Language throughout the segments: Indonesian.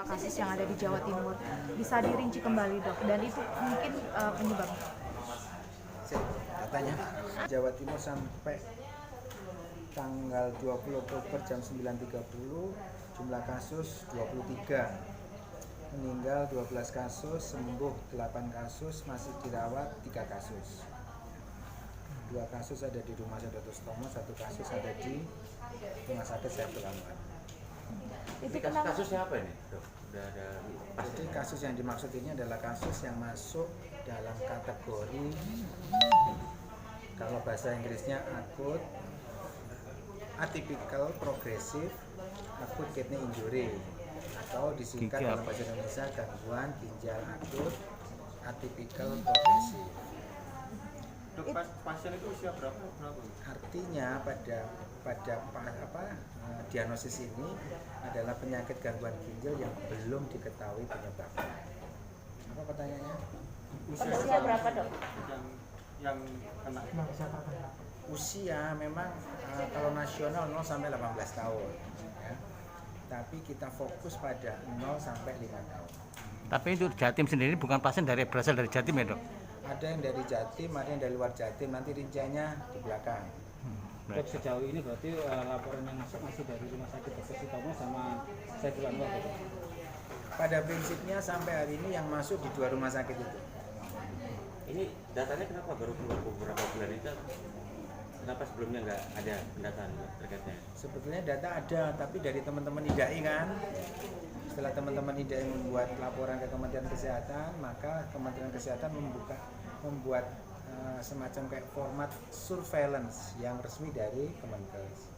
kasus yang ada di Jawa Timur. Bisa dirinci kembali dok, dan itu mungkin penyebabnya. Katanya Jawa Timur sampai tanggal 20 Oktober jam 9.30 jumlah kasus 23, meninggal 12 kasus, sembuh 8 kasus, masih dirawat 3 kasus. 2 kasus ada di Rumah Sakit Dr. Sutomo, 1 kasus ada di Rumah Sakit Saiful Anwar. Itu kasusnya apa ini? Udah ada Jadi kasus yang dimaksud ini adalah kasus yang masuk dalam kategori, kalau bahasa Inggrisnya akut, atypical progressive acute kidney injury, atau disingkat dalam bahasa Indonesia gangguan ginjal akut atypical progressive. Dok, pasien itu usia berapa? Artinya pada diagnosis ini adalah penyakit gangguan ginjal yang belum diketahui penyebabnya. Apa pertanyaannya? Usia berapa dok? Yang kena. Usia memang kalau nasional 0 sampai 18 tahun. Ya. Tapi kita fokus pada 0 sampai 5 tahun. Tapi itu Jatim sendiri bukan pasien berasal dari Jatim ya dok? Ada yang dari Jatim, ada yang dari luar Jatim, nanti rinciannya di belakang. Dok, sejauh ini berarti laporan yang masuk masih dari Rumah Sakit Dr. Sutomo sama Saiful Anwar? Pada prinsipnya sampai hari ini yang masuk di 2 rumah sakit itu. Ini datanya kenapa baru keluar beberapa bulan itu? Kenapa sebelumnya nggak ada pendataan terkaitnya? Sebetulnya data ada, tapi dari teman-teman IDAI kan. Setelah teman-teman IDAI membuat laporan ke Kementerian Kesehatan, maka Kementerian Kesehatan membuat semacam kayak format surveillance yang resmi dari Kemenkes.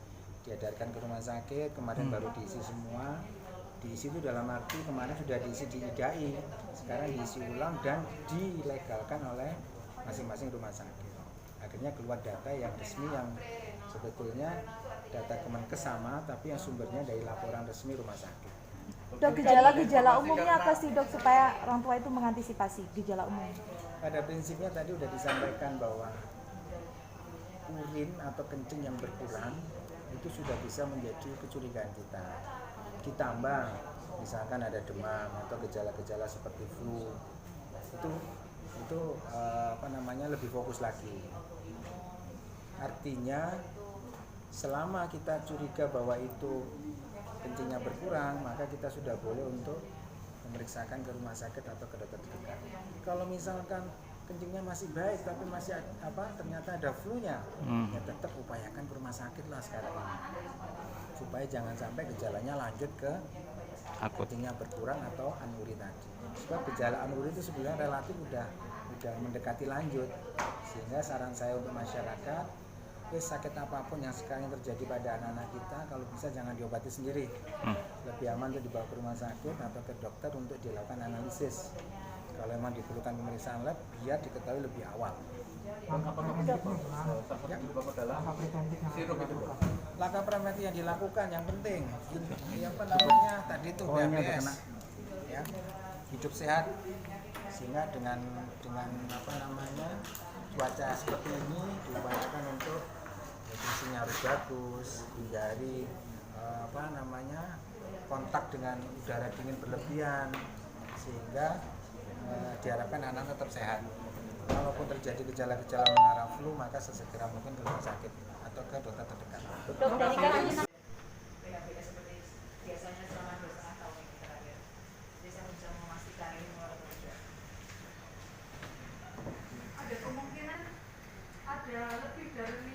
Diedarkan ke rumah sakit, kemarin baru diisi semua. Diisi itu dalam arti kemarin sudah diisi di IDAI, sekarang diisi ulang dan dilegalkan oleh masing-masing rumah sakit. Akhirnya keluar data yang resmi yang sebetulnya data Kemenkes sama, tapi yang sumbernya dari laporan resmi rumah sakit. Dok, gejala umumnya apa sih dok, supaya orang tua itu mengantisipasi gejala umum? Pada prinsipnya tadi sudah disampaikan bahwa urin atau kencing yang berkurang itu sudah bisa menjadi kecurigaan kita. Ditambah misalkan ada demam atau gejala-gejala seperti flu, itu lebih fokus lagi. Artinya selama kita curiga bahwa itu kencingnya berkurang, maka kita sudah boleh untuk memeriksakan ke rumah sakit atau ke dokter terdekat. Kalau misalkan kencingnya masih baik tapi masih ternyata ada flu-nya, ya tetap upayakan ke rumah sakit lah sekarang ini, supaya jangan sampai gejalanya lanjut ke kencingnya berkurang atau anuri tadi. Sebab gejala anuri itu sebenarnya relatif udah mendekati lanjut, sehingga saran saya untuk masyarakat, sakit apapun yang sekarang terjadi pada anak-anak kita, kalau bisa jangan diobati sendiri. Lebih aman untuk dibawa ke rumah sakit atau ke dokter untuk dilakukan analisis. Kalau memang diperlukan pemeriksaan lab, biar diketahui lebih awal. Langkah preventif yang dilakukan yang penting, tadi itu BPS, ya, hidup sehat, sehingga dengan cuaca seperti ini diupayakan untuk nutrisinya harus bagus, hindari kontak dengan udara dingin berlebihan, sehingga diharapkan anak tetap sehat. Kalaupun terjadi gejala-gejala mengarah flu, maka sesegera mungkin ke rumah sakit atau ke dokter terdekat. Dok, dari karantina biasanya selama 2,5 tahun ini terakhir, bisa memastikan ini walaupun tidak. Ada kemungkinan ada lebih dari